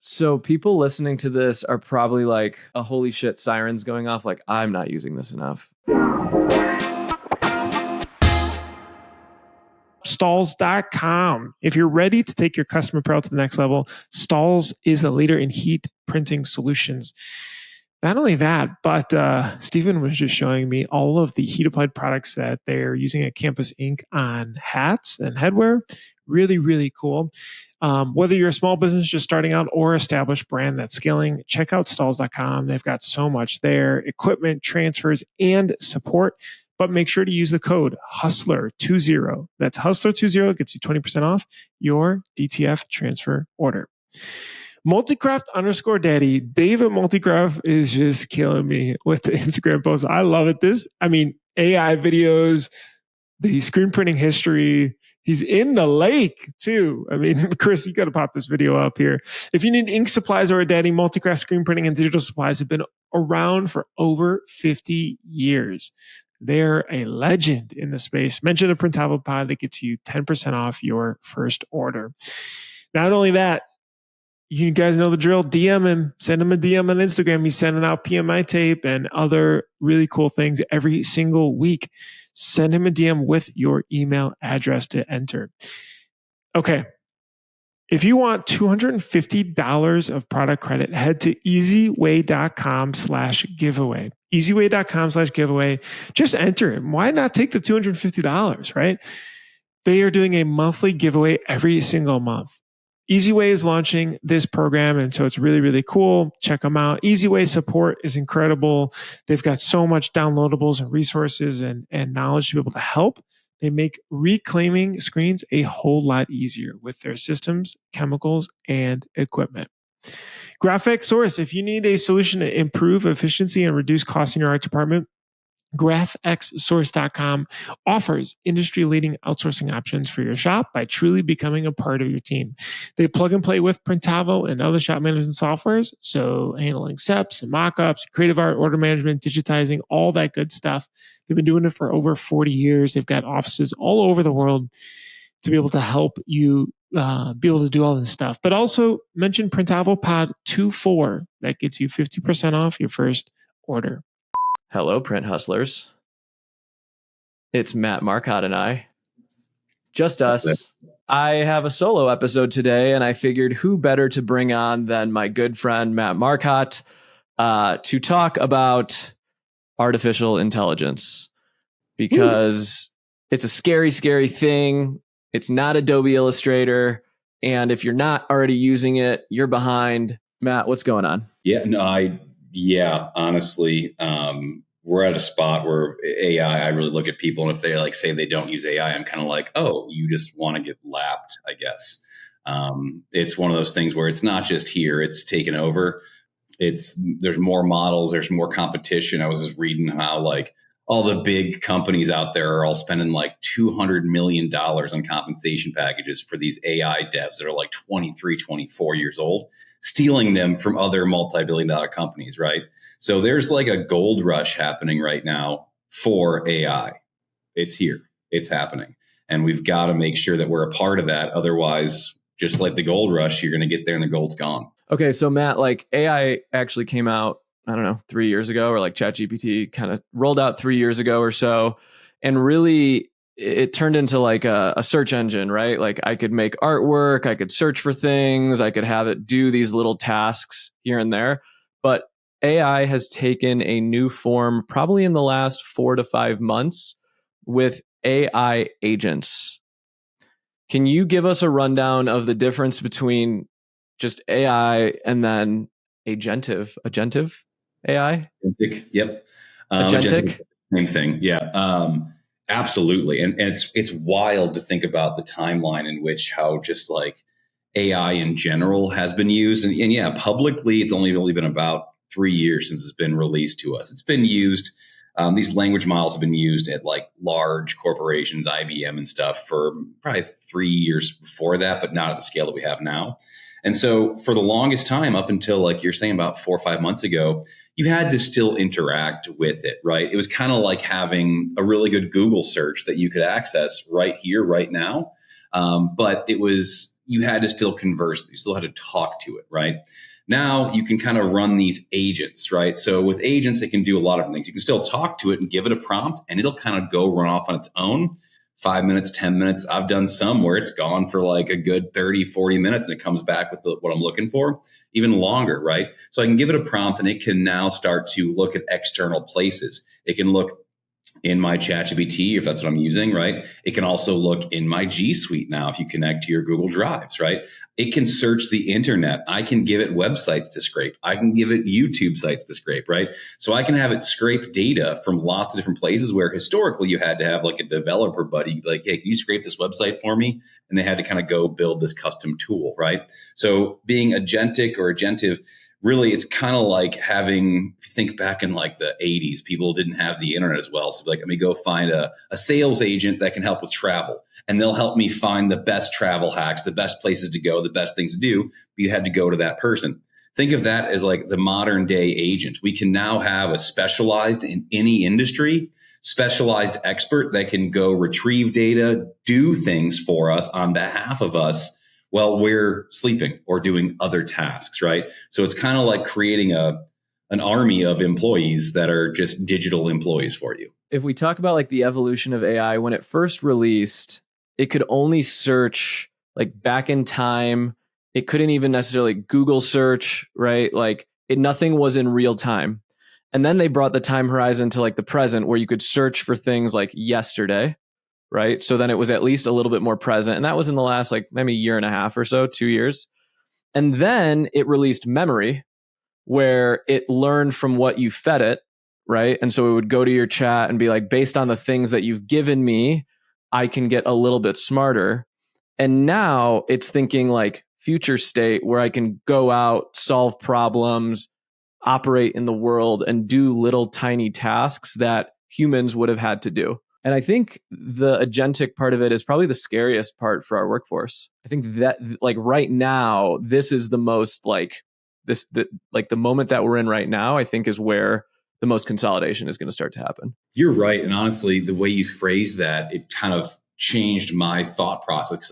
So people listening to this are probably like, a holy shit, sirens going off. Like, I'm not using this enough. Stalls.com. If you're ready to take your customer apparel to the next level, Stalls is the leader in heat printing solutions. Not only that, but Stephen was just showing me all of the heat applied products that they're using at Campus Ink on hats and headwear. Really, really cool. Whether you're a small business just starting out or established brand that's scaling, check out stalls.com. They've got so much there: equipment, transfers, and support. But make sure to use the code HUSTLER20. That's HUSTLER20, gets you 20% off your DTF transfer order. Multicraft_daddy. Dave at Multicraft is just killing me with the Instagram posts. I love it. AI videos, the screen printing history. He's in the lake too. I mean, Chris, you got to pop this video up here. If you need ink supplies or a daddy, Multicraft screen printing and digital supplies have been around for over 50 years. They're a legend in the space. Mention the Printavo pod that gets you 10% off your first order. Not only that, you guys know the drill. DM him. Send him a DM on Instagram. He's sending out PMI tape and other really cool things every single week. Send him a DM with your email address to enter. Okay. If you want $250 of product credit, head to easyway.com/giveaway. Easyway.com/giveaway. Just enter it. Why not take the $250, right? They are doing a monthly giveaway every single month. Easyway is launching this program, and so it's really, really cool. Check them out. Easyway support is incredible. They've got so much downloadables and resources and knowledge to be able to help. They make reclaiming screens a whole lot easier with their systems, chemicals, and equipment. Graphic Source. If you need a solution to improve efficiency and reduce costs in your art department, GraphXSource.com offers industry-leading outsourcing options for your shop by truly becoming a part of your team. They plug and play with Printavo and other shop management softwares, so handling SEPs and mockups, creative art, order management, digitizing, all that good stuff. They've been doing it for over 40 years. They've got offices all over the world to be able to help you be able to do all this stuff. But also mention Printavo Pod 24. That gets you 50% off your first order. Hello, Print Hustlers. It's Matt Marcotte and I. Just us. I have a solo episode today, and I figured who better to bring on than my good friend, Matt Marcotte, to talk about artificial intelligence. Because it's a scary, scary thing. It's not Adobe Illustrator. And if you're not already using it, you're behind. Matt, what's going on? Honestly, we're at a spot where AI, I really look at people, and if they say they don't use AI, I'm kind of like, oh, you just want to get lapped, I guess. It's one of those things where it's not just here, it's taken over. There's more models, there's more competition. I was just reading how all the big companies out there are all spending $200 million on compensation packages for these AI devs that are 23, 24 years old, stealing them from other multi-billion-dollar companies, right? So there's a gold rush happening right now for AI. It's here. It's happening. And we've got to make sure that we're a part of that. Otherwise, just like the gold rush, you're going to get there and the gold's gone. Okay, so Matt, AI actually came out, I don't know, 3 years ago, or ChatGPT kind of rolled out 3 years ago or so. And really, it turned into a search engine, right? I could make artwork, I could search for things, I could have it do these little tasks here and there. But AI has taken a new form probably in the last 4 to 5 months with AI agents. Can you give us a rundown of the difference between just AI and then agentive AI? Yep. Agentic? Same thing. Yeah. Absolutely. And it's wild to think about the timeline in which how just AI in general has been used. And yeah, publicly, it's only really been about 3 years since it's been released to us. It's been used. These language models have been used at large corporations, IBM and stuff, for probably 3 years before that, but not at the scale that we have now. And so for the longest time, up until you're saying about 4 or 5 months ago, you had to still interact with it, right? It was kind of like having a really good Google search that you could access right here, right now. But it was you had to still converse. You still had to talk to it, right? Now you can kind of run these agents, right? So with agents, it can do a lot of things. You can still talk to it and give it a prompt, and it'll kind of go run off on its own. 5 minutes, 10 minutes. I've done some where it's gone for like a good 30, 40 minutes and it comes back with what I'm looking for, even longer, right? So I can give it a prompt and it can now start to look at external places. It can look in my ChatGPT, if that's what I'm using, right? It can also look in my G Suite now if you connect to your Google Drives, right? It can search the internet. I can give it websites to scrape. I can give it YouTube sites to scrape, right? So I can have it scrape data from lots of different places where historically you had to have like a developer buddy, like, hey, can you scrape this website for me? And they had to kind of go build this custom tool, right? So being agentic or agentive, really, it's kind of like having, if you think back in like the 80s, people didn't have the internet as well. So like, let me go find a sales agent that can help with travel. And they'll help me find the best travel hacks, the best places to go, the best things to do. But you had to go to that person. Think of that as like the modern day agent. We can now have a specialized in any industry, specialized expert that can go retrieve data, do things for us on behalf of us while we're sleeping or doing other tasks, right? So it's kind of like creating an army of employees that are just digital employees for you. If we talk about like the evolution of AI, when it first released, it could only search like back in time. It couldn't even necessarily Google search, right? Like nothing was in real time. And then they brought the time horizon to like the present where you could search for things like yesterday, right? So then it was at least a little bit more present. And that was in the last like maybe year and a half or so, 2 years. And then it released memory where it learned from what you fed it, right? And so it would go to your chat and be like, based on the things that you've given me, I can get a little bit smarter. And now it's thinking like future state where I can go out, solve problems, operate in the world, and do little tiny tasks that humans would have had to do. And I think the agentic part of it is probably the scariest part for our workforce. I think that like right now, this is the most like the moment that we're in right now, I think is where the most consolidation is going to start to happen. You're right. And honestly, the way you phrase that, it kind of changed my thought process.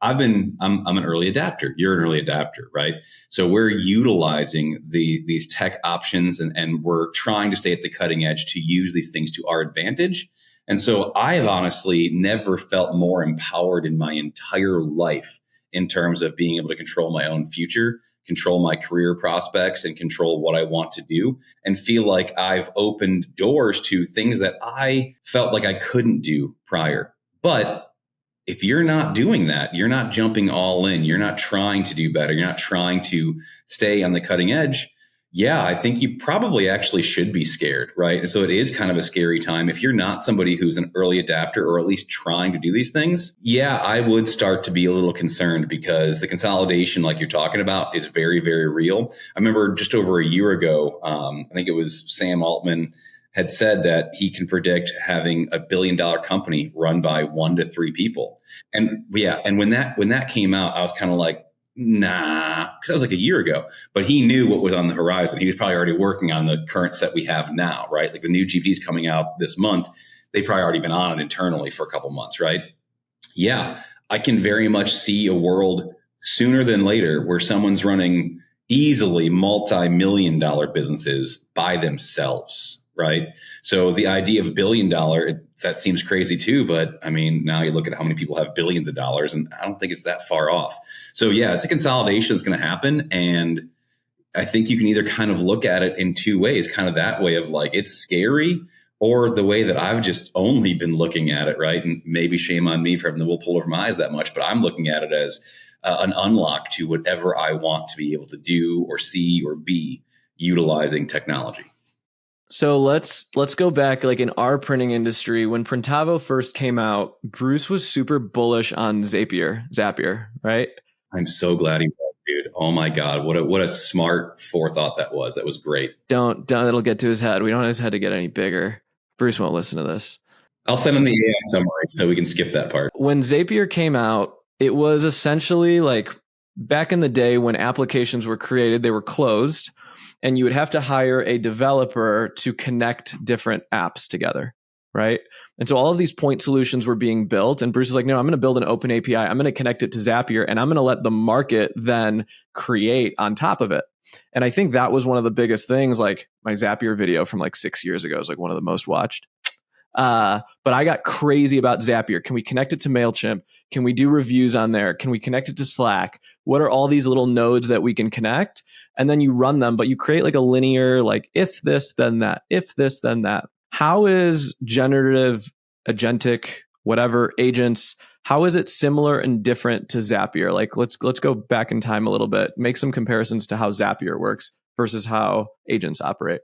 I'm an early adapter. You're an early adapter, right? So we're utilizing these tech options and we're trying to stay at the cutting edge to use these things to our advantage. And so I have honestly never felt more empowered in my entire life in terms of being able to control my own future, control my career prospects, and control what I want to do, and feel like I've opened doors to things that I felt like I couldn't do prior. But if you're not doing that, you're not jumping all in, you're not trying to do better, you're not trying to stay on the cutting edge, yeah, I think you probably actually should be scared, right? And so it is kind of a scary time. If you're not somebody who's an early adapter or at least trying to do these things, yeah, I would start to be a little concerned because the consolidation, like you're talking about, is very, very real. I remember just over a year ago, I think it was Sam Altman had said that he can predict having $1 billion company run by 1 to 3 people. And yeah, and when that came out, I was kind of like, nah, because that was like a year ago. But he knew what was on the horizon. He was probably already working on the current set we have now, right? Like the new GPTs coming out this month, they've probably already been on it internally for a couple months, right? Yeah, I can very much see a world sooner than later where someone's running easily multi-million-dollar businesses by themselves, right? So the idea of $1 billion, that seems crazy too. But I mean, now you look at how many people have billions of dollars, and I don't think it's that far off. So yeah, it's a consolidation that's going to happen. And I think you can either kind of look at it in 2 ways, kind of that way of like, it's scary, or the way that I've just only been looking at it, right? And maybe shame on me for having the wool pulled over my eyes that much, but I'm looking at it as an unlock to whatever I want to be able to do or see or be utilizing technology. So let's go back, like in our printing industry, when Printavo first came out, Bruce was super bullish on Zapier, right? I'm so glad he was, dude. Oh my God. What a smart forethought that was. That was great. Don't, it'll get to his head. We don't want his head to get any bigger. Bruce won't listen to this. I'll send him the AI summary so we can skip that part. When Zapier came out, it was essentially like back in the day when applications were created, they were closed. And you would have to hire a developer to connect different apps together, right? And so all of these point solutions were being built. And Bruce is like, no, I'm going to build an open API. I'm going to connect it to Zapier, and I'm going to let the market then create on top of it. And I think that was one of the biggest things. Like my Zapier video from like 6 years ago is like one of the most watched. But I got crazy about Zapier. Can we connect it to MailChimp? Can we do reviews on there? Can we connect it to Slack? What are all these little nodes that we can connect? And then you run them, but you create like a linear, like if this, then that, if this, then that. How is generative, agentic, whatever agents, how is it similar and different to Zapier? Like let's go back in time a little bit, make some comparisons to how Zapier works versus how agents operate.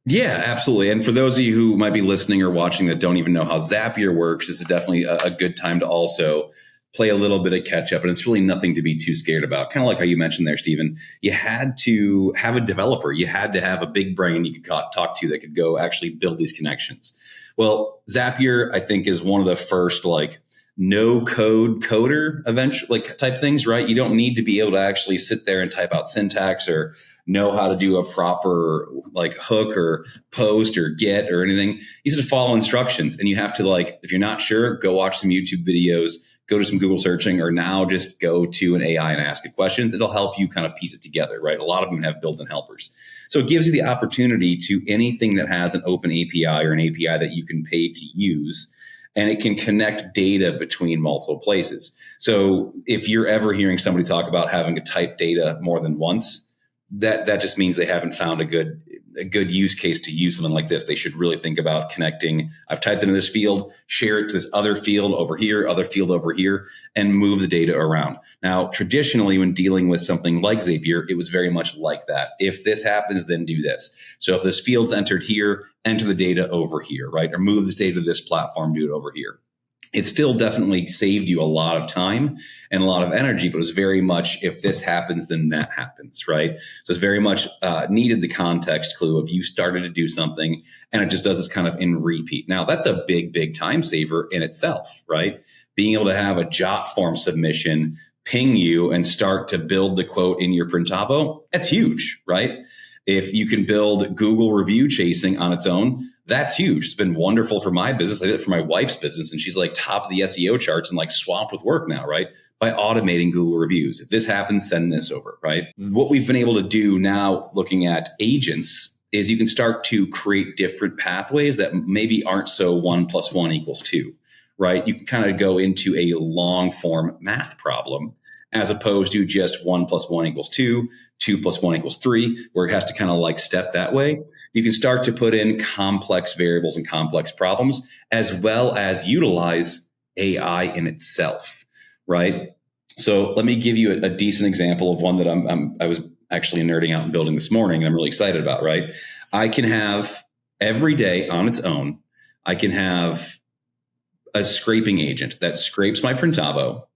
Yeah, absolutely. And for those of you who might be listening or watching that don't even know how Zapier works, this is definitely a good time to also play a little bit of catch up. And it's really nothing to be too scared about. Kind of like how you mentioned there, Stephen, you had to have a developer. You had to have a big brain you could talk to that could go actually build these connections. Well, Zapier, I think, is one of the first like no code coder eventually like type things, right? You don't need to be able to actually sit there and type out syntax or know how to do a proper like hook or post or get or anything. You just follow instructions, and you have to like, if you're not sure, go watch some YouTube videos, go to some Google searching, or now just go to an AI and ask it questions. It'll help you kind of piece it together, right? A lot of them have built-in helpers. So it gives you the opportunity to anything that has an open API or an API that you can pay to use, and it can connect data between multiple places. So if you're ever hearing somebody talk about having to type data more than once, that just means they haven't found a good use case to use something like this. They should really think about connecting. I've typed into this field, share it to this other field over here, other field over here, and move the data around. Now, traditionally, when dealing with something like Zapier, it was very much like that. If this happens, then do this. So if this field's entered here, enter the data over here, right? Or move this data to this platform, do it over here. It still definitely saved you a lot of time and a lot of energy, but it was very much, if this happens, then that happens, right? So it's very much needed the context clue of you started to do something and it just does this kind of in repeat. Now, that's a big, big time saver in itself, right? Being able to have a jot form submission ping you and start to build the quote in your Printavo, that's huge, right? If you can build Google review chasing on its own, that's huge. It's been wonderful for my business. I did it for my wife's business, and she's like top of the SEO charts and like swamped with work now, right? By automating Google reviews. If this happens, send this over, right? What we've been able to do now looking at agents is you can start to create different pathways that maybe aren't so 1 + 1 = 2, right? You can kind of go into a long form math problem as opposed to just 1 + 1 = 2, 2 + 1 = 3, where it has to kind of like step that way. You can start to put in complex variables and complex problems, as well as utilize AI in itself, right? So let me give you a decent example of one that I was actually nerding out and building this morning, and I'm really excited about, right? I can have every day on its own, I can have a scraping agent that scrapes my Printavo,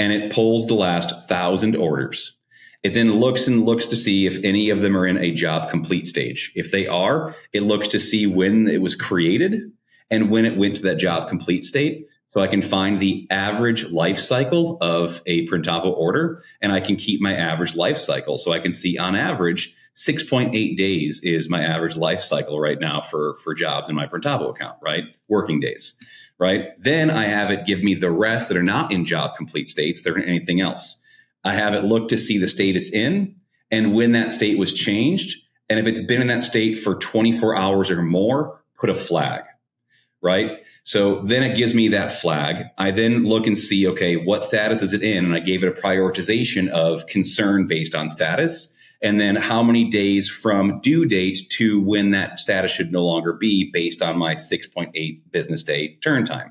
and it pulls the last 1,000 orders. It then looks to see if any of them are in a job complete stage. If they are, it looks to see when it was created and when it went to that job complete state. So I can find the average life cycle of a Printavo order, and I can keep my average life cycle. So I can see on average, 6.8 days is my average life cycle right now for jobs in my Printavo account, right? Working days. Right? Then I have it give me the rest that are not in job complete states. They're in anything else. I have it look to see the state it's in and when that state was changed. And if it's been in that state for 24 hours or more, put a flag, right? So then it gives me that flag. I then look and see, okay, what status is it in? And I gave it a prioritization of concern based on status. And then how many days from due date to when that status should no longer be based on my 6.8 business day turn time.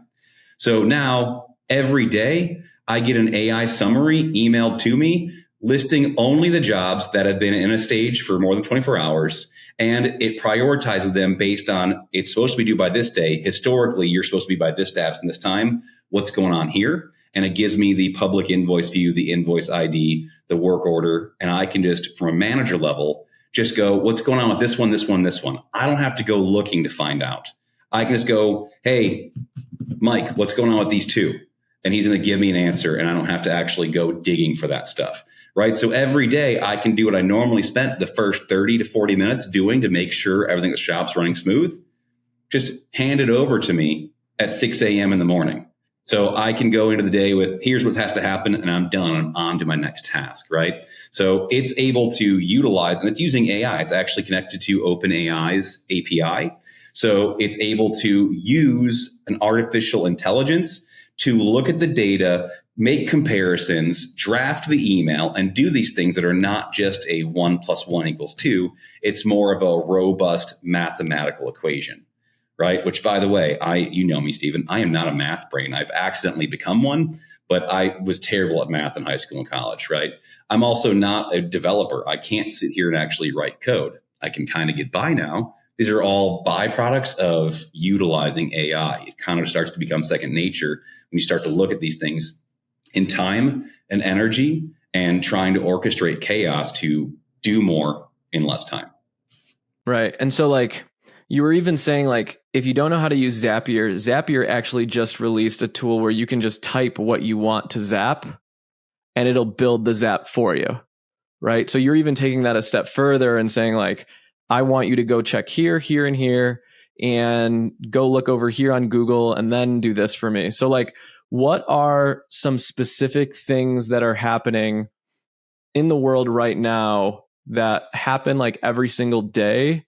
So now every day I get an AI summary emailed to me listing only the jobs that have been in a stage for more than 24 hours. And it prioritizes them based on it's supposed to be due by this day. Historically, you're supposed to be by this status and this time. What's going on here? And it gives me the public invoice view, the invoice ID, the work order. And I can just, from a manager level, just go, what's going on with this one, this one, this one? I don't have to go looking to find out. I can just go, hey, Mike, what's going on with these two? And he's going to give me an answer, and I don't have to actually go digging for that stuff, right? So every day I can do what I normally spent the first 30 to 40 minutes doing to make sure everything at the shop's running smooth. Just hand it over to me at 6 a.m. in the morning. So I can go into the day with, here's what has to happen, and I'm done. I'm on to my next task, right? So it's able to utilize, and it's using AI. It's actually connected to OpenAI's API. So it's able to use an artificial intelligence to look at the data, make comparisons, draft the email, and do these things that are not just a 1 + 1 = 2. It's more of a robust mathematical equation. Right. Which, by the way, you know me, Stephen, I am not a math brain. I've accidentally become one, but I was terrible at math in high school and college. Right. I'm also not a developer. I can't sit here and actually write code. I can kind of get by now. These are all byproducts of utilizing AI. It kind of starts to become second nature when you start to look at these things in time and energy and trying to orchestrate chaos to do more in less time. Right. And so like, you were even saying like, if you don't know how to use Zapier, Zapier actually just released a tool where you can just type what you want to zap and it'll build the zap for you. Right. So you're even taking that a step further and saying like, I want you to go check here, here, and here, and go look over here on Google and then do this for me. So like, what are some specific things that are happening in the world right now that happen like every single day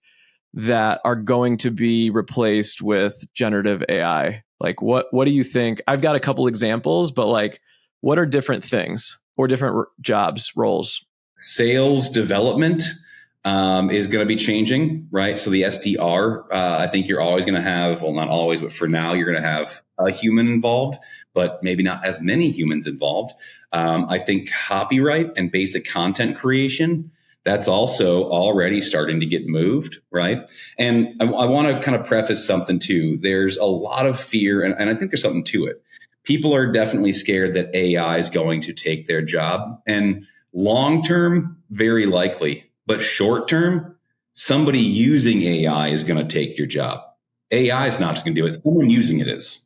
that are going to be replaced with generative AI? Like what do you think? I've got a couple examples, but like what are different things or different jobs, roles? Sales development is going to be changing, right? So the SDR, I think you're always going to have, well, not always, but for now, you're going to have a human involved, but maybe not as many humans involved. I think copyright and basic content creation, that's also already starting to get moved, right? And I want to kind of preface something too. There's a lot of fear, and I think there's something to it. People are definitely scared that AI is going to take their job. And long term, very likely. But short term, somebody using AI is going to take your job. AI is not just going to do it. Someone using it is.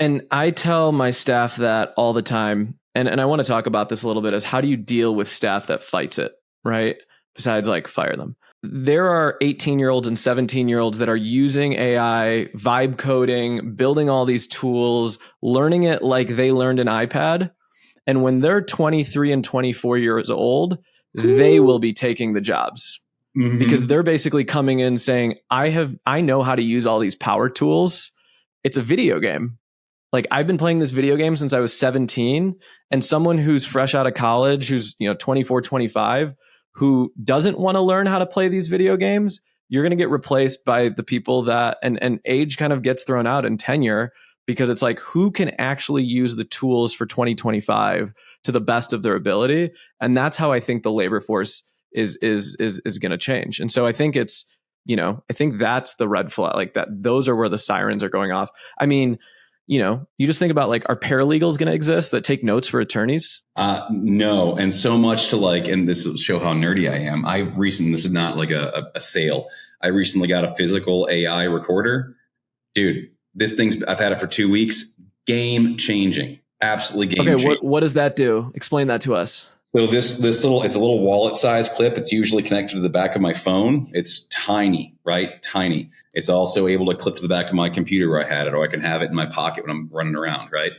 And I tell my staff that all the time. And I want to talk about this a little bit, is how do you deal with staff that fights it, right? Besides like fire them. There are 18-year-olds and 17-year-olds that are using AI, vibe coding, building all these tools, learning it like they learned an iPad. And when they're 23 and 24 years old, they will be taking the jobs because they're basically coming in saying, I know how to use all these power tools. It's a video game. Like I've been playing this video game since I was 17, and someone who's fresh out of college, who's 24, 25, who doesn't want to learn how to play these video games, you're going to get replaced by the people that, and age kind of gets thrown out in tenure, because it's like, who can actually use the tools for 2025 to the best of their ability? And that's how I think the labor force is going to change. And so I think it's, I think that's the red flag, like that, those are where the sirens are going off. I mean, you just think about like, are paralegals going to exist that take notes for attorneys? No. And so much to like, and this will show how nerdy I am. This is not like a sale. I recently got a physical AI recorder. Dude, I've had it for 2 weeks. Game changing. Absolutely game changing. What does that do? Explain that to us. So it's a little wallet size clip. It's usually connected to the back of my phone. It's tiny, right? Tiny. It's also able to clip to the back of my computer where I had it, or I can have it in my pocket when I'm running around, right?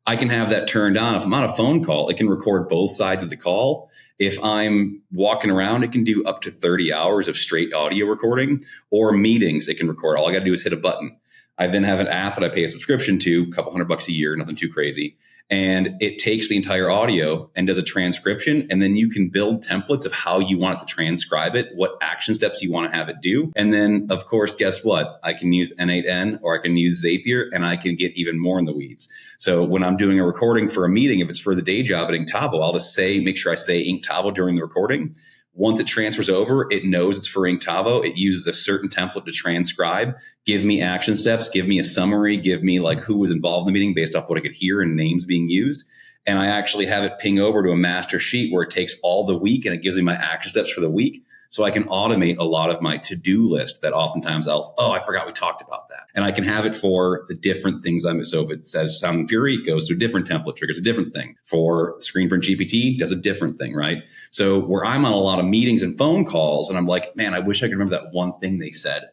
I can have that turned on. If I'm on a phone call, it can record both sides of the call. If I'm walking around, it can do up to 30 hours of straight audio recording, or meetings it can record. All I got to do is hit a button. I then have an app that I pay a subscription to, a couple $100 a year, nothing too crazy. And it takes the entire audio and does a transcription. And then you can build templates of how you want it to transcribe it, what action steps you want to have it do. And then, of course, guess what? I can use N8N or I can use Zapier, and I can get even more in the weeds. So when I'm doing a recording for a meeting, if it's for the day job at Printavo, I'll just make sure I say Printavo during the recording. Once it transfers over, it knows it's for Printavo. It uses a certain template to transcribe, give me action steps, give me a summary, give me like who was involved in the meeting based off what I could hear and names being used. And I actually have it ping over to a master sheet where it takes all the week and it gives me my action steps for the week. So I can automate a lot of my to-do list that oftentimes I forgot we talked about that. And I can have it for the different things. So if it says Sound and Fury, it goes to a different template, triggers a different thing. For ScreenPrintGPT, does a different thing, right? So where I'm on a lot of meetings and phone calls and I'm like, man, I wish I could remember that one thing they said.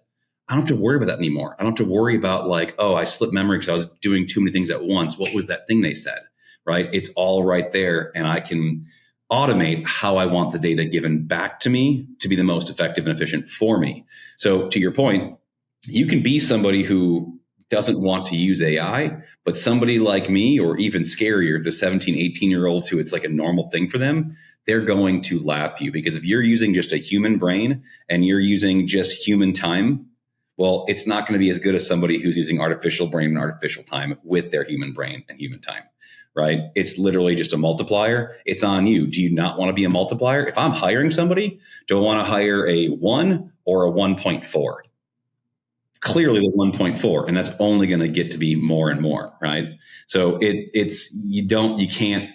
I don't have to worry about that anymore. I don't have to worry about like, oh, I slipped memory because I was doing too many things at once. What was that thing they said? Right? It's all right there. And I can automate how I want the data given back to me to be the most effective and efficient for me. So to your point, you can be somebody who doesn't want to use AI, but somebody like me, or even scarier, the 17, 18-year-olds who it's like a normal thing for them, they're going to lap you. Because if you're using just a human brain and you're using just human time, well, it's not going to be as good as somebody who's using artificial brain and artificial time with their human brain and human time, right? It's literally just a multiplier. It's on you. Do you not want to be a multiplier? If I'm hiring somebody, do I want to hire a 1 or a 1.4? Clearly the 1.4, and that's only going to get to be more and more, right? So you can't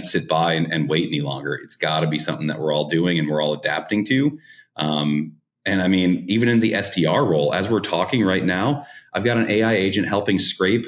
sit by and wait any longer. It's got to be something that we're all doing and we're all adapting to. And I mean, even in the SDR role, as we're talking right now, I've got an AI agent helping scrape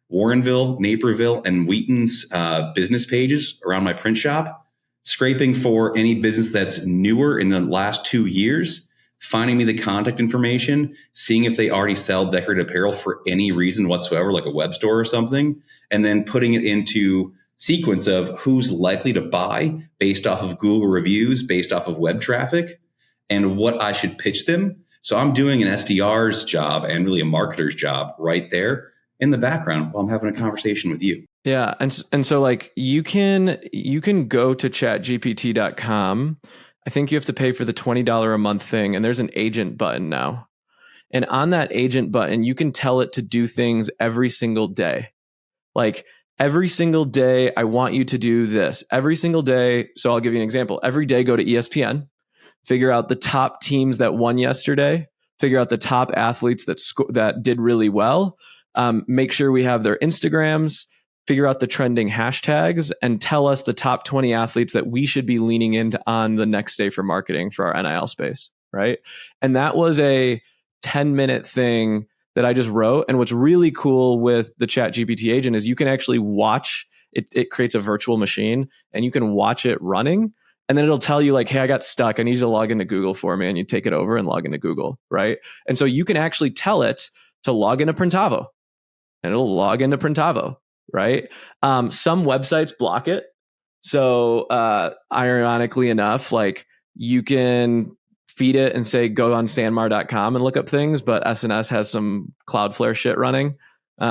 Warrenville, Naperville, and Wheaton's business pages around my print shop, scraping for any business that's newer in the last 2 years, finding me the contact information, seeing if they already sell decorative apparel for any reason whatsoever, like a web store or something, and then putting it into sequence of who's likely to buy based off of Google reviews, based off of web traffic, and what I should pitch them. So I'm doing an SDR's job and really a marketer's job right there in the background while I'm having a conversation with you. Yeah. And so like you can go to chatgpt.com. I think you have to pay for the $20 a month thing, and there's an agent button now. And on that agent button, you can tell it to do things every single day. Like every single day, I want you to do this. Every single day. So I'll give you an example. Every day, go to ESPN, figure out the top teams that won yesterday, figure out the top athletes that did really well. Make sure we have their Instagrams, figure out the trending hashtags, and tell us the top 20 athletes that we should be leaning into on the next day for marketing for our NIL space, right? And that was a 10-minute thing that I just wrote. And what's really cool with the ChatGPT agent is you can actually watch it. It creates a virtual machine and you can watch it running. And then it'll tell you like, hey, I got stuck. I need you to log into Google for me. And you take it over and log into Google, right? And so you can actually tell it to log into Printavo and it'll log into Printavo, right? Some websites block it. So ironically enough, like you can feed it and say, go on sanmar.com and look up things, but SNS has some Cloudflare shit running.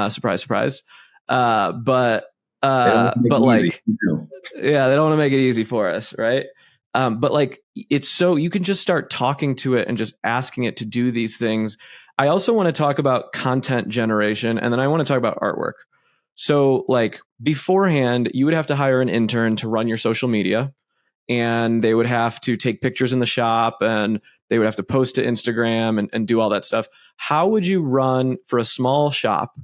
Surprise, surprise. But like, yeah, they don't want to make it easy for us, right? But like, it's so you can just start talking to it and just asking it to do these things. I also want to talk about content generation, and then I want to talk about artwork. So like beforehand, you would have to hire an intern to run your social media, and they would have to take pictures in the shop and they would have to post to Instagram and do all that stuff. How would you run for a small shop?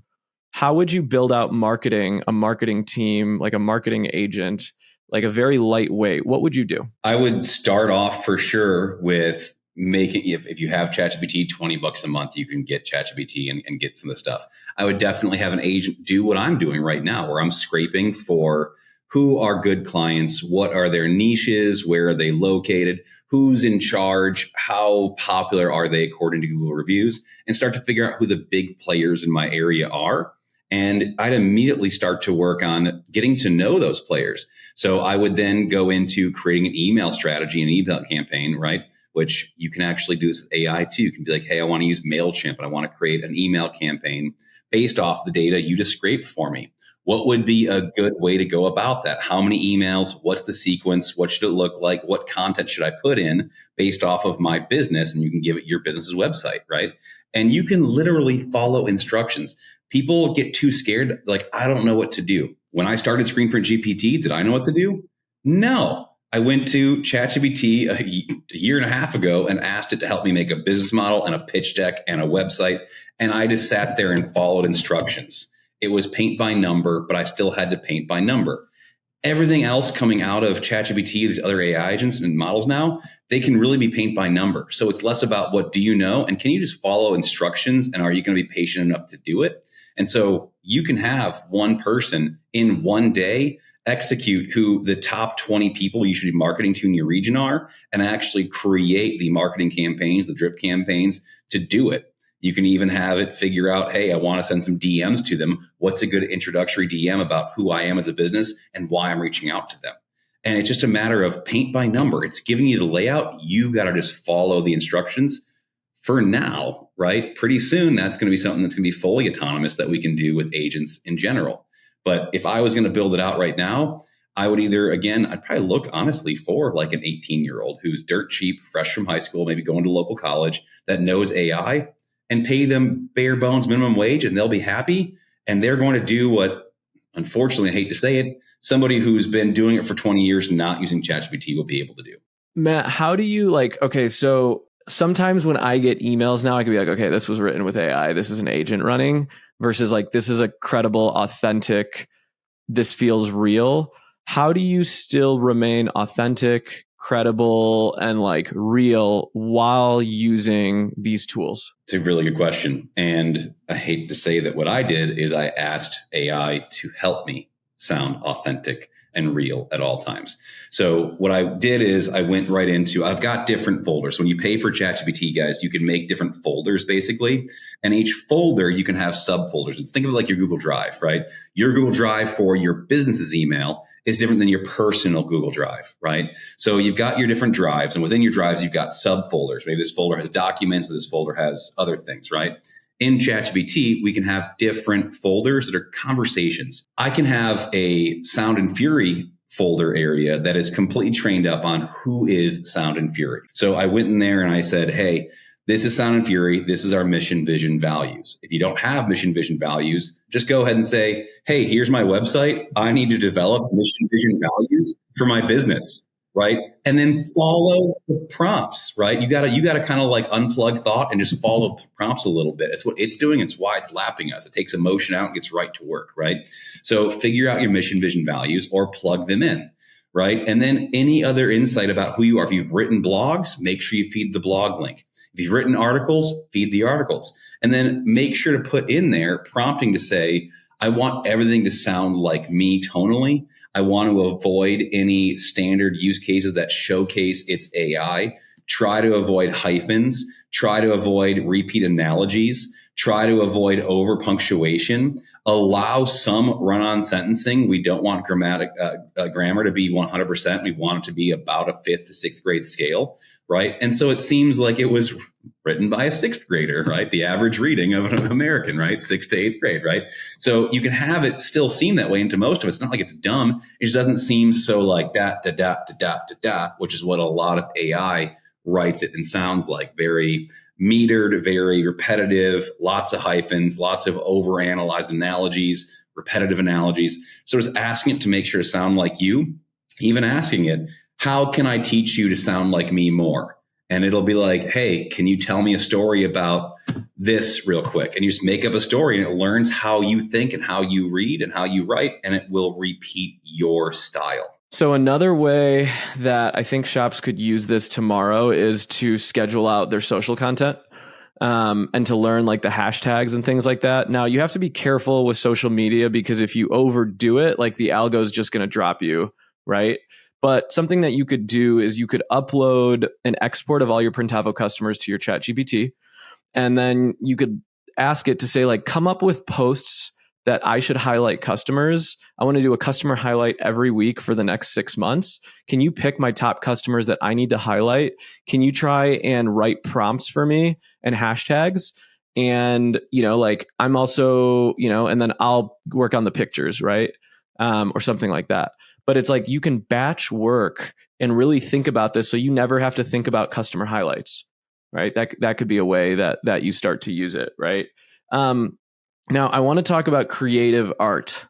How would you build out marketing, a marketing team, like a marketing agent, like a very lightweight? What would you do? I would start off for sure with making, if you have ChatGPT, $20 a month, you can get ChatGPT and get some of the stuff. I would definitely have an agent do what I'm doing right now, where I'm scraping for who are good clients, what are their niches, where are they located, who's in charge, how popular are they according to Google reviews, and start to figure out who the big players in my area are. And I'd immediately start to work on getting to know those players. So I would then go into creating an email strategy, an email campaign, right? Which you can actually do this with AI too. You can be like, hey, I want to use MailChimp and I want to create an email campaign based off the data you just scraped for me. What would be a good way to go about that? How many emails? What's the sequence? What should it look like? What content should I put in based off of my business? And you can give it your business's website, right? And you can literally follow instructions. People get too scared. Like, I don't know what to do. When I started ScreenPrintGPT, did I know what to do? No. I went to ChatGPT a year and a half ago and asked it to help me make a business model and a pitch deck and a website. And I just sat there and followed instructions. It was paint by number, but I still had to paint by number. Everything else coming out of ChatGPT, these other AI agents and models now, they can really be paint by number. So it's less about what do you know and can you just follow instructions and are you going to be patient enough to do it? And so you can have one person in one day execute who the top 20 people you should be marketing to in your region are and actually create the marketing campaigns, the drip campaigns to do it. You can even have it figure out, hey, I want to send some DMs to them. What's a good introductory DM about who I am as a business and why I'm reaching out to them? And it's just a matter of paint by number. It's giving you the layout. You got to just follow the instructions for now, right? Pretty soon, that's going to be something that's going to be fully autonomous that we can do with agents in general. But if I was going to build it out right now, I would either, again, I'd probably look honestly for like an 18-year-old who's dirt cheap, fresh from high school, maybe going to local college that knows AI, and pay them bare bones minimum wage, and they'll be happy. And they're going to do what, unfortunately, I hate to say it, somebody who's been doing it for 20 years not using ChatGPT will be able to do. Matt, how do you okay, so sometimes when I get emails now, I can be like, okay, this was written with AI. This is an agent running versus like, this is a credible, authentic, this feels real. How do you still remain authentic, credible, and like real while using these tools? It's a really good question. And I hate to say that what I did is I asked AI to help me sound authentic and real at all times. So what I did is I went right into, I've got different folders. When you pay for ChatGPT, guys, you can make different folders basically. And each folder, you can have subfolders. Think of it like your Google Drive, right? Your Google Drive for your business's email is different than your personal Google Drive, right? So you've got your different drives, and within your drives, you've got subfolders. Maybe this folder has documents, or this folder has other things, right? In ChatGPT, we can have different folders that are conversations. I can have a Sound and Fury folder area that is completely trained up on who is Sound and Fury. So I went in there and I said, hey, this is Sound and Fury. This is our mission, vision, values. If you don't have mission, vision, values, just go ahead and say, hey, here's my website. I need to develop mission, vision, values for my business. Right. And then follow the prompts, right? You gotta kind of like unplug thought and just follow prompts a little bit. It's what it's doing. It's why it's lapping us. It takes emotion out and gets right to work. Right. So figure out your mission, vision, values, or plug them in. Right. And then any other insight about who you are. If you've written blogs, make sure you feed the blog link. If you've written articles, feed the articles. And then make sure to put in there prompting to say, I want everything to sound like me tonally. I want to avoid any standard use cases that showcase its AI. Try to avoid hyphens. Try to avoid repeat analogies. Try to avoid over punctuation. Allow some run-on sentencing. We don't want grammar to be 100%. We want it to be about a 5th to 6th grade scale, right? And so it seems like it was written by a 6th grader, right? The average reading of an American, right? 6th to 8th grade, right? So you can have it still seem that way into most of it. It's not like it's dumb. It just doesn't seem so like which is what a lot of AI writes it and sounds like. Very metered, very repetitive, lots of hyphens, lots of overanalyzed analogies, repetitive analogies. So just asking it to make sure to sound like you, even asking it, how can I teach you to sound like me more? And it'll be like, hey, can you tell me a story about this real quick? And you just make up a story and it learns how you think and how you read and how you write, and it will repeat your style. So another way that I think shops could use this tomorrow is to schedule out their social content and to learn like the hashtags and things like that. Now, you have to be careful with social media because if you overdo it, like the algo is just going to drop you, right? But something that you could do is you could upload an export of all your Printavo customers to your ChatGPT, and then you could ask it to say like, come up with posts that I should highlight customers. I want to do a customer highlight every week for the next 6 months. Can you pick my top customers that I need to highlight? Can you try and write prompts for me and hashtags? And, like I'm also, and then I'll work on the pictures, right? Or something like that. But it's like you can batch work and really think about this so you never have to think about customer highlights, right? That could be a way that you start to use it, right? Now, I want to talk about creative art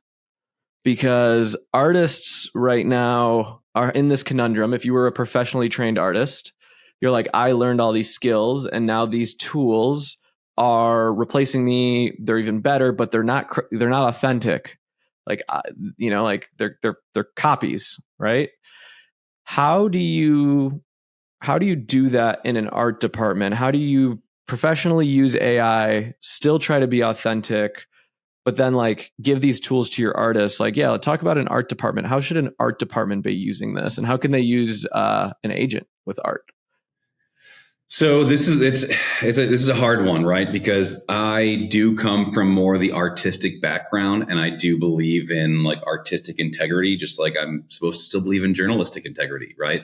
because artists right now are in this conundrum. If you were a professionally trained artist, you're like, I learned all these skills and now these tools are replacing me. They're even better, but they're not authentic. Like, like they're copies, right? How do you do that in an art department? How do you professionally use AI, still try to be authentic, but then like give these tools to your artists? Like, yeah, let's talk about an art department. How should an art department be using this? And how can they use an agent with art? So this is a hard one, right? Because I do come from more the artistic background, and I do believe in like artistic integrity, just like I'm supposed to still believe in journalistic integrity, right?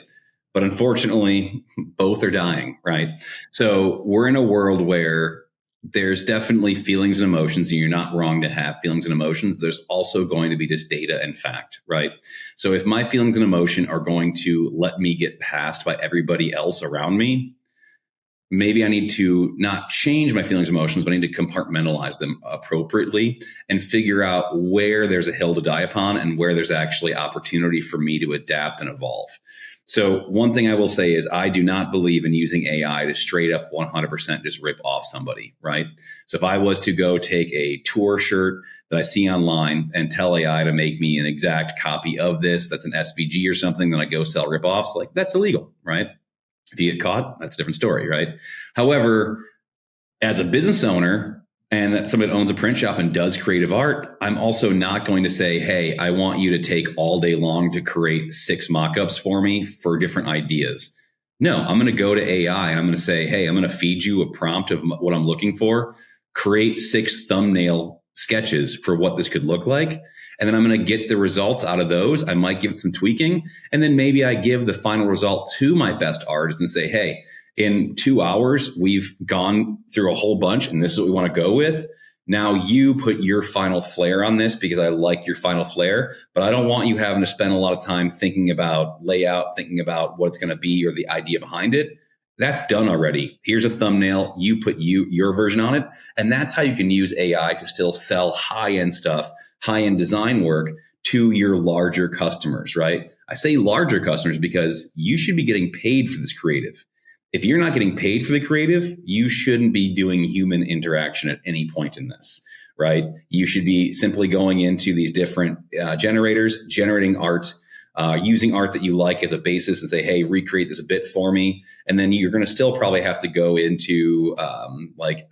But unfortunately, both are dying, right? So we're in a world where there's definitely feelings and emotions, and you're not wrong to have feelings and emotions. There's also going to be just data and fact, right? So if my feelings and emotion are going to let me get passed by everybody else around me, maybe I need to not change my feelings and emotions, but I need to compartmentalize them appropriately and figure out where there's a hill to die upon and where there's actually opportunity for me to adapt and evolve. So one thing I will say is I do not believe in using AI to straight up 100% just rip off somebody, right? So if I was to go take a tour shirt that I see online and tell AI to make me an exact copy of this, that's an SVG or something, then I go sell rip-offs, like that's illegal, right? If you get caught, that's a different story, right? However, as a business owner and that somebody that owns a print shop and does creative art, I'm also not going to say, hey, I want you to take all day long to create 6 mock-ups for me for different ideas. No, I'm going to go to AI and I'm going to say, hey, I'm going to feed you a prompt of what I'm looking for, create 6 thumbnail sketches for what this could look like. And then I'm going to get the results out of those. I might give it some tweaking. And then maybe I give the final result to my best artist and say, hey, in 2 hours, we've gone through a whole bunch and this is what we want to go with. Now you put your final flair on this because I like your final flair, but I don't want you having to spend a lot of time thinking about layout, thinking about what it's going to be or the idea behind it. That's done already. Here's a thumbnail. You put your version on it. And that's how you can use AI to still sell high-end stuff, high-end design work to your larger customers, right? I say larger customers because you should be getting paid for this creative. If you're not getting paid for the creative, you shouldn't be doing human interaction at any point in this, right? You should be simply going into these different generators, generating art, using art that you like as a basis and say, hey, recreate this a bit for me. And then you're going to still probably have to go into like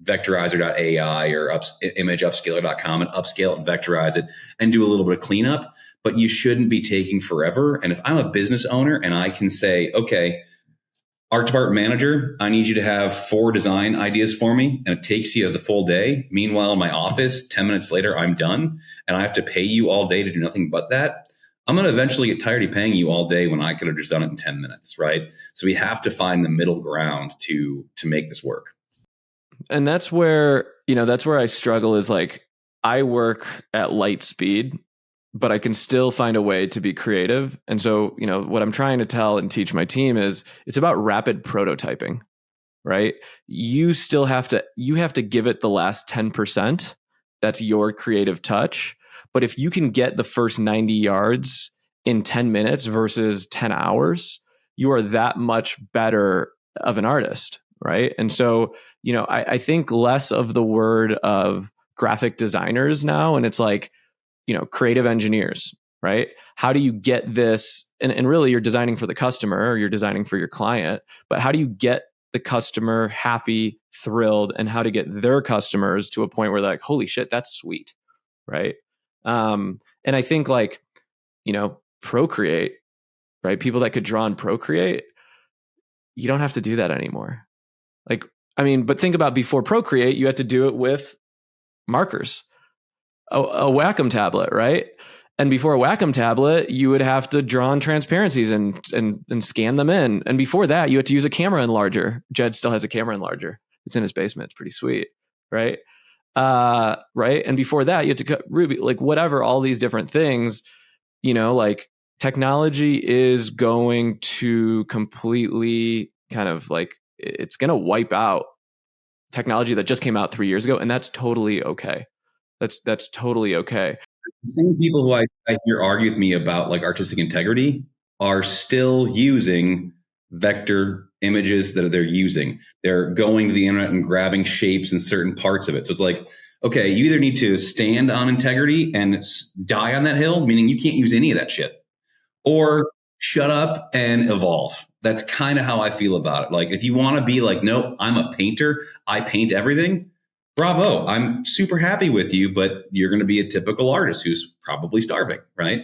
vectorizer.ai or imageupscaler.com and upscale it and vectorize it and do a little bit of cleanup. But you shouldn't be taking forever. And if I'm a business owner and I can say, okay, art department manager, I need you to have 4 design ideas for me. And it takes you the full day. Meanwhile, in my office, 10 minutes later, I'm done. And I have to pay you all day to do nothing but that. I'm going to eventually get tired of paying you all day when I could have just done it in 10 minutes, right? So we have to find the middle ground to make this work. And that's where I struggle is like, I work at light speed, but I can still find a way to be creative. And so, what I'm trying to tell and teach my team is it's about rapid prototyping, right? You have to give it the last 10%. That's your creative touch. But if you can get the first 90 yards in 10 minutes versus 10 hours, you are that much better of an artist, right? And so, I think less of the word of graphic designers now, and it's like, creative engineers, right? How do you get this? And really you're designing for the customer or you're designing for your client, but how do you get the customer happy, thrilled, and how to get their customers to a point where they're like, holy shit, that's sweet, right? And I think like, Procreate, right? People that could draw and Procreate, you don't have to do that anymore. Like, but think about before Procreate, you had to do it with markers, a Wacom tablet, right? And before a Wacom tablet, you would have to draw on transparencies and scan them in. And before that, you had to use a camera enlarger. Jed still has a camera enlarger. It's in his basement. It's pretty sweet, right? Right. And before that, you had to cut Ruby, like whatever, all these different things, like technology is going to completely kind of like, it's going to wipe out technology that just came out 3 years ago. And that's totally okay. That's totally okay. The same people who I hear argue with me about like artistic integrity are still using vector images that they're using. They're going to the internet and grabbing shapes in certain parts of it. So it's like, okay, you either need to stand on integrity and die on that hill, meaning you can't use any of that shit, or shut up and evolve. That's kind of how I feel about it. Like if you want to be like, nope, I'm a painter, I paint everything. Bravo. I'm super happy with you, but you're going to be a typical artist who's probably starving, right?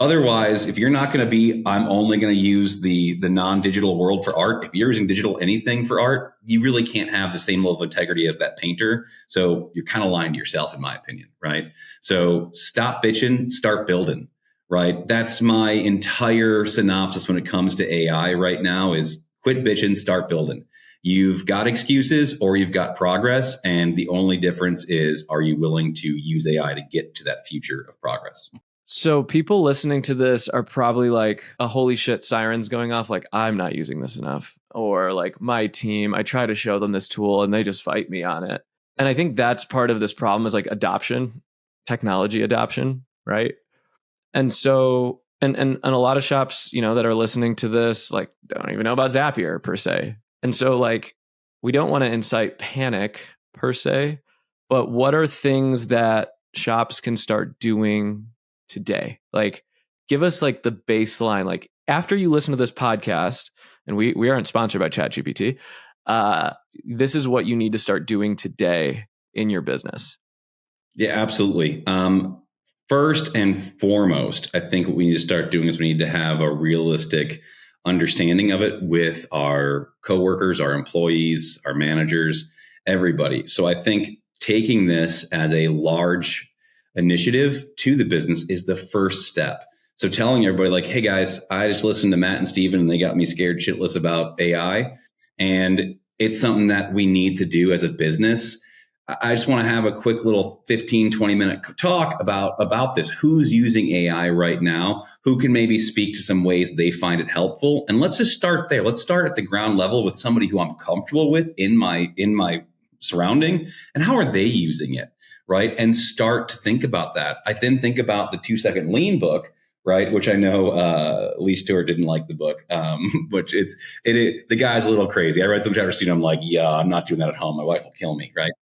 Otherwise, if you're not going to be, I'm only going to use the non-digital world for art. If you're using digital anything for art, you really can't have the same level of integrity as that painter. So you're kind of lying to yourself, in my opinion, right? So stop bitching, start building, right? That's my entire synopsis when it comes to AI right now is quit bitching, start building. You've got excuses or you've got progress. And the only difference is, are you willing to use AI to get to that future of progress? So people listening to this are probably like, a holy shit, sirens going off. Like, I'm not using this enough. Or like my team, I try to show them this tool and they just fight me on it. And I think that's part of this problem is like adoption, technology adoption, right? And so, and a lot of shops, that are listening to this, like don't even know about Zapier per se. And so like, we don't want to incite panic per se, but what are things that shops can start doing today? Like, give us like the baseline, like after you listen to this podcast, and we aren't sponsored by ChatGPT, this is what you need to start doing today in your business. Yeah, absolutely. First and foremost, I think what we need to start doing is we need to have a realistic understanding of it with our coworkers, our employees, our managers, everybody. So I think taking this as a large initiative to the business is the first step. So telling everybody like, hey guys, I just listened to Matt and Steven and they got me scared shitless about AI. And it's something that we need to do as a business. I just want to have a quick little 15, 20-minute talk about this. Who's using AI right now? Who can maybe speak to some ways they find it helpful? And let's just start there. Let's start at the ground level with somebody who I'm comfortable with in my surrounding. And how are they using it? Right. And start to think about that. I then think about the 2-Second Lean book, right? Which I know Lee Stewart didn't like the book, which the guy's a little crazy. I read some chapters, I'm like, yeah, I'm not doing that at home. My wife will kill me, right?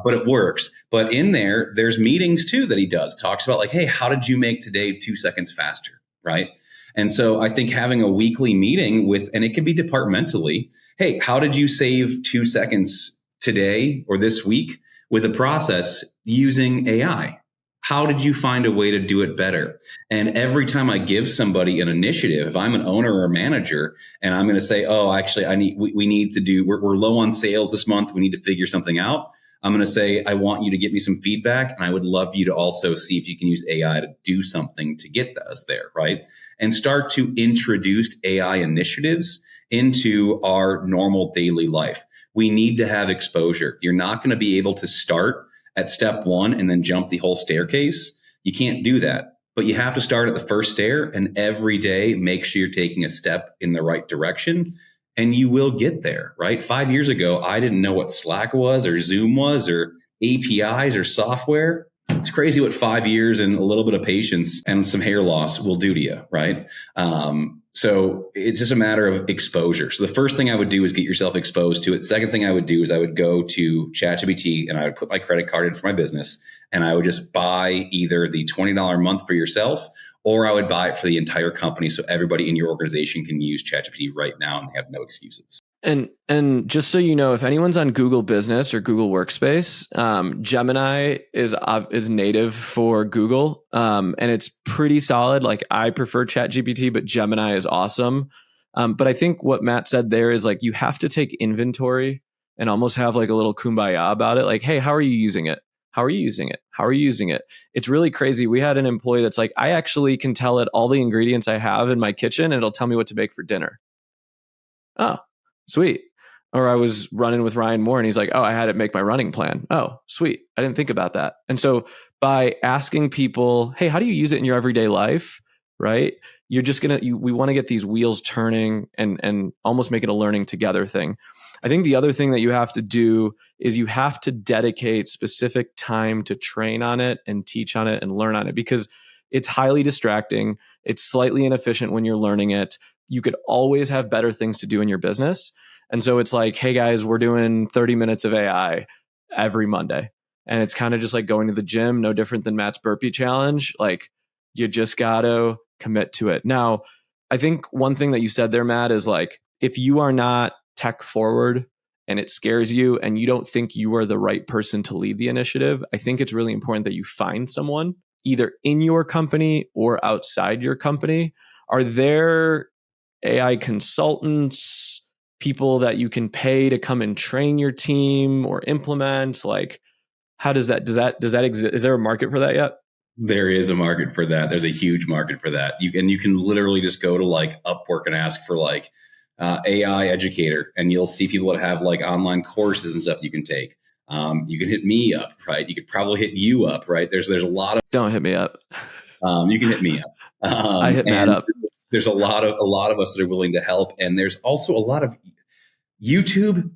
But it works. But in there's meetings too that he does. Talks about like, hey, how did you make today 2 seconds faster, right? And so I think having a weekly meeting and it can be departmentally, hey, how did you save 2 seconds today or this week with a process using AI? How did you find a way to do it better? And every time I give somebody an initiative, if I'm an owner or a manager, and I'm going to say, oh, actually, we need to do, we're low on sales this month. We need to figure something out. I'm going to say, I want you to get me some feedback. And I would love you to also see if you can use AI to do something to get us there, right? And start to introduce AI initiatives into our normal daily life. We need to have exposure. You're not going to be able to start at step 1 and then jump the whole staircase. You can't do that. But you have to start at the first stair and every day make sure you're taking a step in the right direction. And you will get there, right? 5 years ago, I didn't know what Slack was or Zoom was or APIs or software. It's crazy what 5 years and a little bit of patience and some hair loss will do to you, right? So it's just a matter of exposure. So the first thing I would do is get yourself exposed to it. Second thing I would do is I would go to ChatGPT and I would put my credit card in for my business and I would just buy either the $20 a month for yourself or I would buy it for the entire company so everybody in your organization can use ChatGPT right now and they have no excuses. And just so you know, if anyone's on Google Business or Google Workspace, Gemini is native for Google, and it's pretty solid. Like I prefer ChatGPT, but Gemini is awesome. But I think what Matt said there is like you have to take inventory and almost have like a little kumbaya about it. Like, hey, how are you using it? How are you using it? How are you using it? It's really crazy. We had an employee that's like, I actually can tell it all the ingredients I have in my kitchen and it'll tell me what to make for dinner. Oh, sweet. Or I was running with Ryan Moore and he's like, oh, I had it make my running plan. Oh, sweet. I didn't think about that. And so by asking people, hey, how do you use it in your everyday life? Right? You're just we want to get these wheels turning and almost make it a learning together thing. I think the other thing that you have to do is you have to dedicate specific time to train on it and teach on it and learn on it because it's highly distracting. It's slightly inefficient when you're learning it. You could always have better things to do in your business. And so it's like, hey guys, we're doing 30 minutes of AI every Monday. And it's kind of just like going to the gym, no different than Matt's burpee challenge. Like you just got to commit to it. Now, I think one thing that you said there, Matt, is like, if you are not tech forward and it scares you and you don't think you are the right person to lead the initiative, I think it's really important that you find someone either in your company or outside your company? Are there AI consultants, people that you can pay to come and train your team or implement? Like, how does that exist? Is there a market for that yet? There is a market for that. There's a huge market for that. You can literally just go to like Upwork and ask for like AI educator, and you'll see people that have like online courses and stuff you can take. You can hit me up, right? You could probably hit you up, right? There's a lot of. Don't hit me up. You can hit me up. I hit Matt up. There's a lot of us that are willing to help, and there's also a lot of YouTube,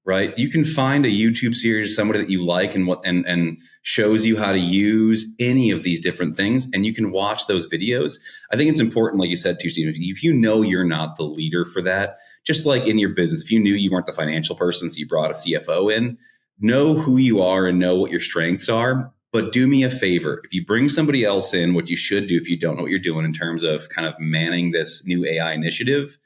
right? You can find a YouTube series, somebody that you like and shows you how to use any of these different things, and you can watch those videos. I think it's important, like you said too, Steve, if you know you're not the leader for that, just like in your business, if you knew you weren't the financial person, so you brought a CFO in, know who you are and know what your strengths are. But do me a favor. If you bring somebody else in, what you should do if you don't know what you're doing in terms of kind of manning this new AI initiative,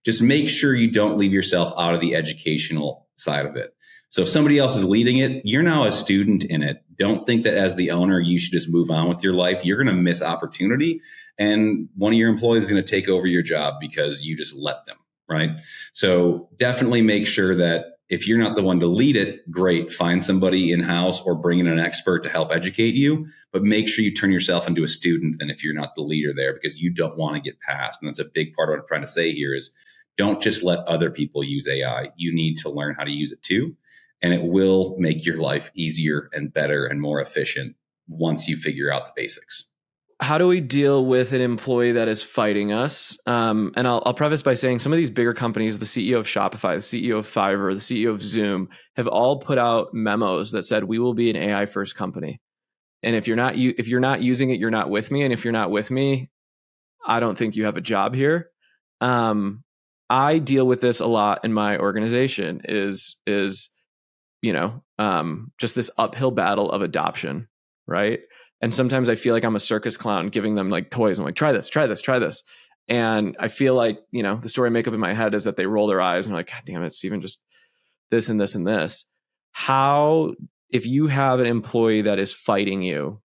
just make sure you don't leave yourself out of the educational side of it. So if somebody else is leading it, you're now a student in it. Don't think that as the owner, you should just move on with your life. You're going to miss opportunity. And one of your employees is going to take over your job because you just let them, right? So definitely make sure that if you're not the one to lead it, great. Find somebody in-house or bring in an expert to help educate you. But make sure you turn yourself into a student then if you're not the leader there, because you don't want to get past. And that's a big part of what I'm trying to say here is don't just let other people use AI. You need to learn how to use it too. And it will make your life easier and better and more efficient once you figure out the basics. How do we deal with an employee that is fighting us? And I'll preface by saying some of these bigger companies, the CEO of Shopify, the CEO of Fiverr, the CEO of Zoom, have all put out memos that said, we will be an AI first company. And if you're not using it, you're not with me. And if you're not with me, I don't think you have a job here. I deal with this a lot in my organization is just this uphill battle of adoption, right? And sometimes I feel like I'm a circus clown giving them like toys. I'm like, try this. And I feel like, the story I make up in my head is that they roll their eyes and are like, God damn it, Steven, just this and this and this. How, if you have an employee that is fighting you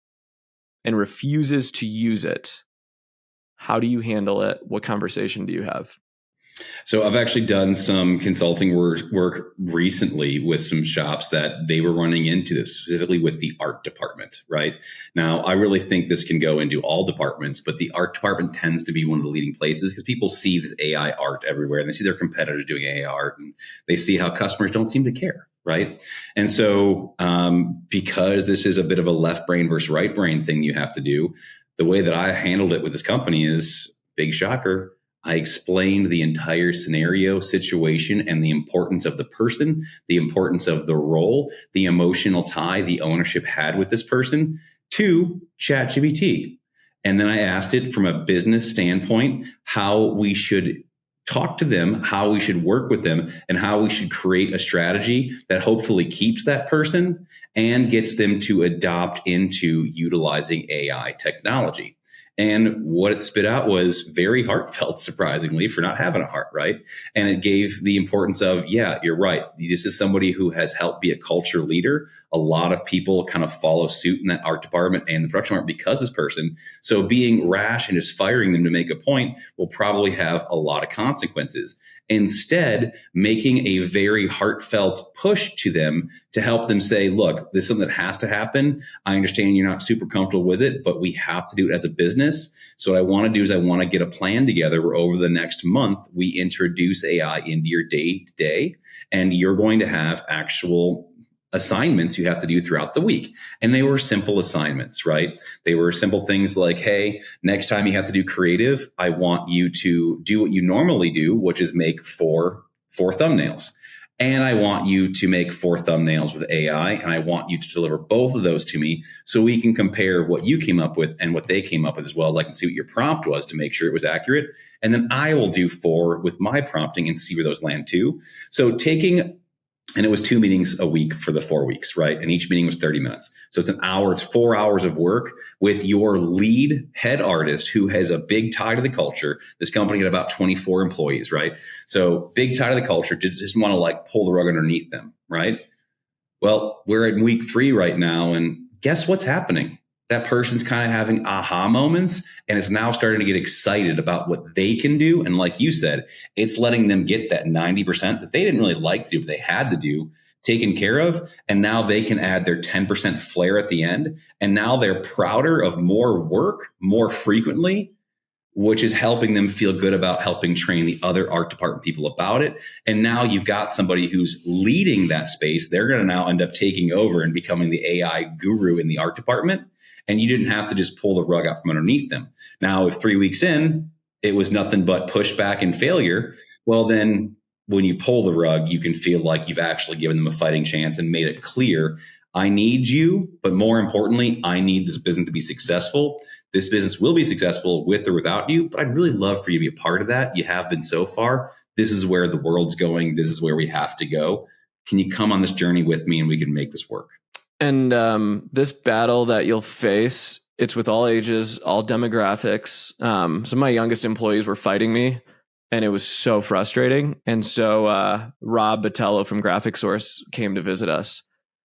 and refuses to use it, how do you handle it? What conversation do you have? So I've actually done some consulting work recently with some shops that they were running into this, specifically with the art department, right? Now, I really think this can go into all departments, but the art department tends to be one of the leading places because people see this AI art everywhere and they see their competitors doing AI art and they see how customers don't seem to care, right? And so because this is a bit of a left brain versus right brain thing you have to do, the way that I handled it with this company is, big shocker, I explained the entire scenario, situation, and the importance of the person, the importance of the role, the emotional tie the ownership had with this person to ChatGPT. And then I asked it from a business standpoint, how we should talk to them, how we should work with them, and how we should create a strategy that hopefully keeps that person and gets them to adopt into utilizing AI technology. And what it spit out was very heartfelt, surprisingly, for not having a heart, right? And it gave the importance of, yeah, you're right. This is somebody who has helped be a culture leader. A lot of people kind of follow suit in that art department and the production department because of this person. So being rash and just firing them to make a point will probably have a lot of consequences. Instead, making a very heartfelt push to them to help them say, look, this is something that has to happen. I understand you're not super comfortable with it, but we have to do it as a business. So what I want to do is I want to get a plan together where over the next month, we introduce AI into your day-to-day, and you're going to have actual assignments you have to do throughout the week. And they were simple assignments, right? They were simple things like, hey, next time you have to do creative, I want you to do what you normally do, which is make four thumbnails. And I want you to make 4 thumbnails with AI, and I want you to deliver both of those to me so we can compare what you came up with and what they came up with as well. I can see what your prompt was to make sure it was accurate. And then I will do 4 with my prompting and see where those land too. So and it was 2 meetings a week for the 4 weeks, right? And each meeting was 30 minutes. So it's an hour, it's 4 hours of work with your lead head artist who has a big tie to the culture. This company had about 24 employees, right? So big tie to the culture, just want to like pull the rug underneath them, right? Well, we're in week 3 right now. And guess what's happening? that person's kind of having aha moments and is now starting to get excited about what they can do. And like you said, it's letting them get that 90% that they didn't really like to do, but they had to do, taken care of. And now they can add their 10% flair at the end. And now they're prouder of more work more frequently, which is helping them feel good about helping train the other art department people about it. And now you've got somebody who's leading that space. They're going to now end up taking over and becoming the AI guru in the art department. And you didn't have to just pull the rug out from underneath them. Now, if 3 weeks in, it was nothing but pushback and failure, well, then when you pull the rug, you can feel like you've actually given them a fighting chance and made it clear, I need you, but more importantly, I need this business to be successful. This business will be successful with or without you, but I'd really love for you to be a part of that. You have been so far. This is where the world's going. This is where we have to go. Can you come on this journey with me and we can make this work? And this battle that you'll face, it's with all ages, all demographics. Some of my youngest employees were fighting me, and it was so frustrating. And so Rob Batello from Graphic Source came to visit us.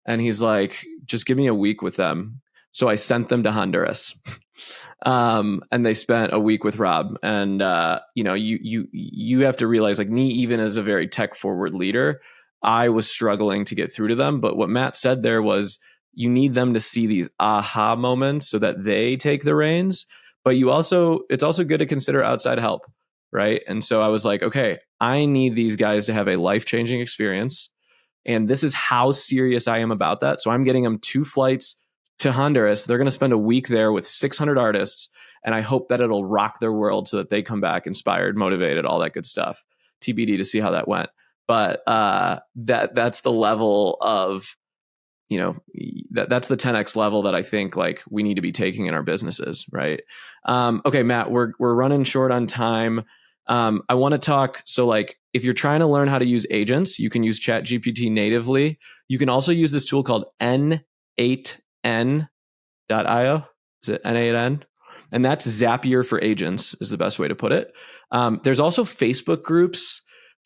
And he's like, just give me a week with them. So I sent them to Honduras. And they spent a week with Rob. And you have to realize, like me, even as a very tech forward leader, I was struggling to get through to them. But what Matt said there was, you need them to see these aha moments so that they take the reins. But it's also good to consider outside help, right? And so I was like, okay, I need these guys to have a life-changing experience. And this is how serious I am about that. So I'm getting them 2 flights to Honduras. They're going to spend a week there with 600 artists. And I hope that it'll rock their world so that they come back inspired, motivated, all that good stuff. TBD to see how that went. But that's the level of, that's the 10x level that I think like we need to be taking in our businesses. Right. Okay, Matt, we're running short on time. I want to talk. So like, if you're trying to learn how to use agents, you can use ChatGPT natively. You can also use this tool called N8N.io. Is it N8N? And that's Zapier for agents is the best way to put it. There's also Facebook groups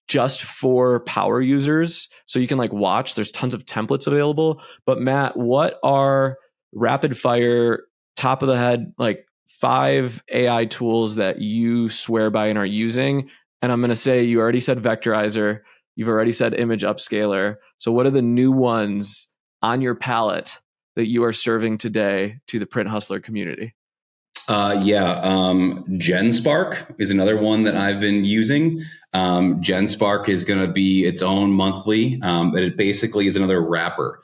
just for power users. So you can like watch, there's tons of templates available. But Matt, what are rapid fire, top of the head, like 5 AI tools that you swear by and are using? And I'm going to say, you already said Vectorizer. You've already said Image Upscaler. So what are the new ones on your palette that you are serving today to the Print Hustler community? GenSpark is another one that I've been using. GenSpark is going to be its own monthly, but it basically is another wrapper.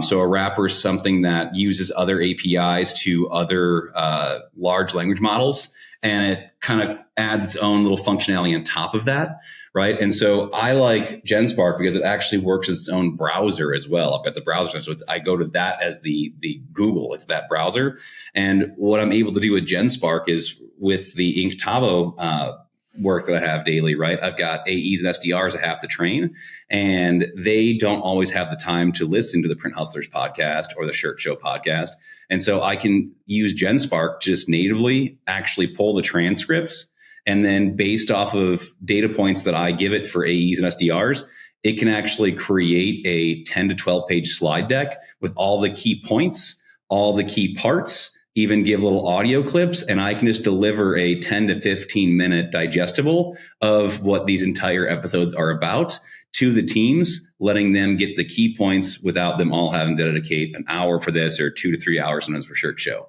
So a wrapper is something that uses other APIs to other large language models, and it kind of adds its own little functionality on top of that, right? And so I like GenSpark because it actually works as its own browser as well. I've got the browser, so I go to that as the Google. It's that browser, and what I'm able to do with GenSpark is with the Printavo work that I have daily, right? I've got AEs and SDRs I have to train, and they don't always have the time to listen to the Print Hustlers podcast or the Shirt Show podcast. And so I can use GenSpark just natively actually pull the transcripts, and then based off of data points that I give it for AEs and SDRs, it can actually create a 10 to 12 page slide deck with all the key points, all the key parts, even give little audio clips, and I can just deliver a 10 to 15 minute digestible of what these entire episodes are about to the teams, letting them get the key points without them all having to dedicate an hour for this or 2 to 3 hours sometimes for Shirt Show.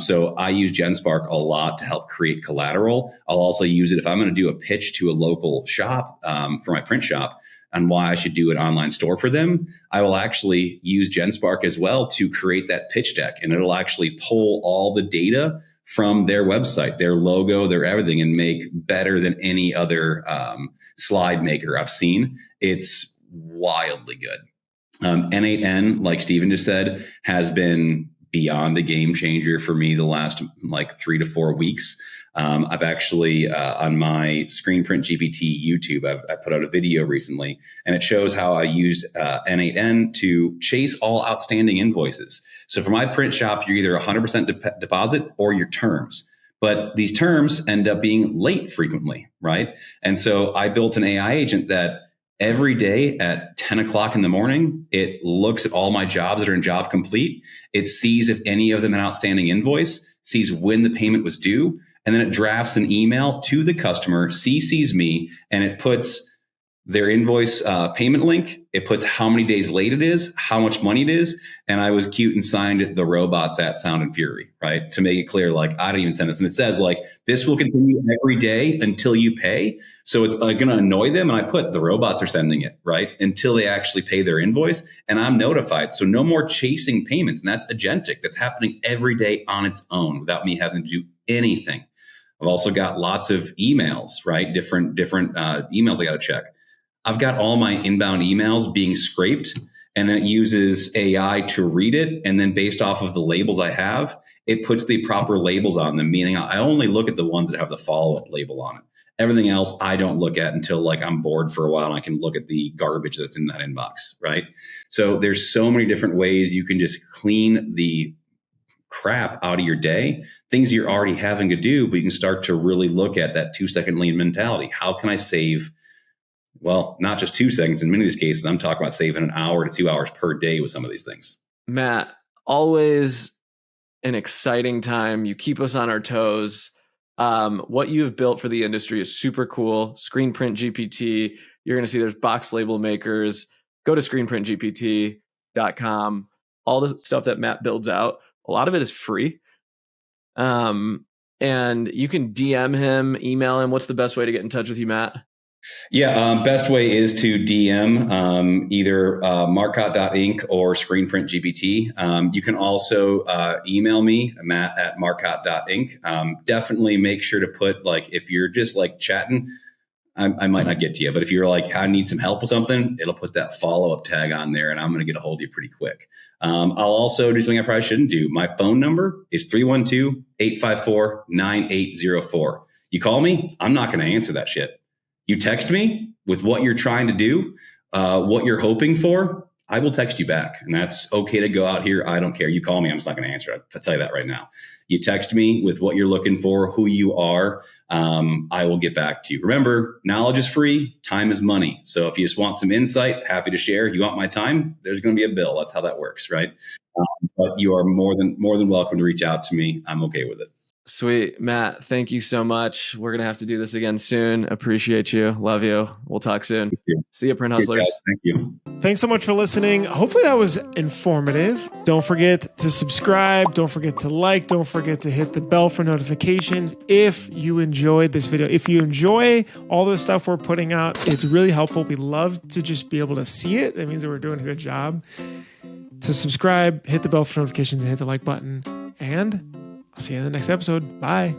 So I use GenSpark a lot to help create collateral. I'll also use it if I'm going to do a pitch to a local shop for my print shop on why I should do an online store for them. I will actually use GenSpark as well to create that pitch deck, and it'll actually pull all the data from their website, their logo, their everything, and make better than any other slide maker I've seen. It's wildly good. N8N, like Steven just said, has been beyond a game changer for me the last like 3 to 4 weeks. I've actually, on my ScreenPrintGPT YouTube, I put out a video recently, and it shows how I used N8N to chase all outstanding invoices. So for my print shop, you're either 100% deposit or your terms. But these terms end up being late frequently, right? And so I built an AI agent that Every day at 10 o'clock in the morning, it looks at all my jobs that are in Job Complete. It sees if any of them an outstanding invoice, sees when the payment was due, and then it drafts an email to the customer, CCs me, and it puts their invoice payment link. It puts how many days late it is, how much money it is. And I was cute and signed the robots at Sound and Fury, right? To make it clear, like, I didn't even send this. And it says, like, this will continue every day until you pay. So it's going to annoy them. And I put the robots are sending it, right? Until they actually pay their invoice. And I'm notified. So no more chasing payments. And that's agentic. That's happening every day on its own without me having to do anything. I've also got lots of emails, right? Different emails I got to check. I've got all my inbound emails being scraped, and then it uses AI to read it. And then based off of the labels I have, it puts the proper labels on them, meaning I only look at the ones that have the follow-up label on it. Everything else I don't look at until like I'm bored for a while and I can look at the garbage that's in that inbox, right? So there's so many different ways you can just clean the crap out of your day, things you're already having to do, but you can start to really look at that 2-second lean mentality. How can I save? Well, not just 2 seconds. In many of these cases, I'm talking about saving an hour to 2 hours per day with some of these things. Matt, always an exciting time. You keep us on our toes. What you have built for the industry is super cool. ScreenPrintGPT. You're going to see there's box label makers. Go to screenprintgpt.com. All the stuff that Matt builds out, a lot of it is free. And you can DM him, email him. What's the best way to get in touch with you, Matt? Yeah, best way is to DM either marcotte.inc or ScreenPrintGPT. You can also email me, matt@marcotte.inc. Definitely make sure to put, like, if you're just like chatting, I might not get to you, but if you're like, I need some help with something, it'll put that follow-up tag on there and I'm going to get a hold of you pretty quick. I'll also do something I probably shouldn't do. My phone number is 312-854-9804. You call me, I'm not going to answer that shit. You text me with what you're trying to do, what you're hoping for, I will text you back. And that's okay to go out here. I don't care. You call me, I'm just not going to answer it. I'll tell you that right now. You text me with what you're looking for, who you are. I will get back to you. Remember, knowledge is free. Time is money. So if you just want some insight, happy to share. You want my time? There's going to be a bill. That's how that works, right? But you are more than welcome to reach out to me. I'm okay with it. Sweet. Matt, thank you so much. We're going to have to do this again soon. Appreciate you. Love you. We'll talk soon. See you, Print Hustlers. Thank you. Thanks so much for listening. Hopefully that was informative. Don't forget to subscribe. Don't forget to like. Don't forget to hit the bell for notifications if you enjoyed this video. If you enjoy all the stuff we're putting out, it's really helpful. We love to just be able to see it. That means that we're doing a good job. To subscribe, hit the bell for notifications, and hit the like button. And I'll see you in the next episode. Bye.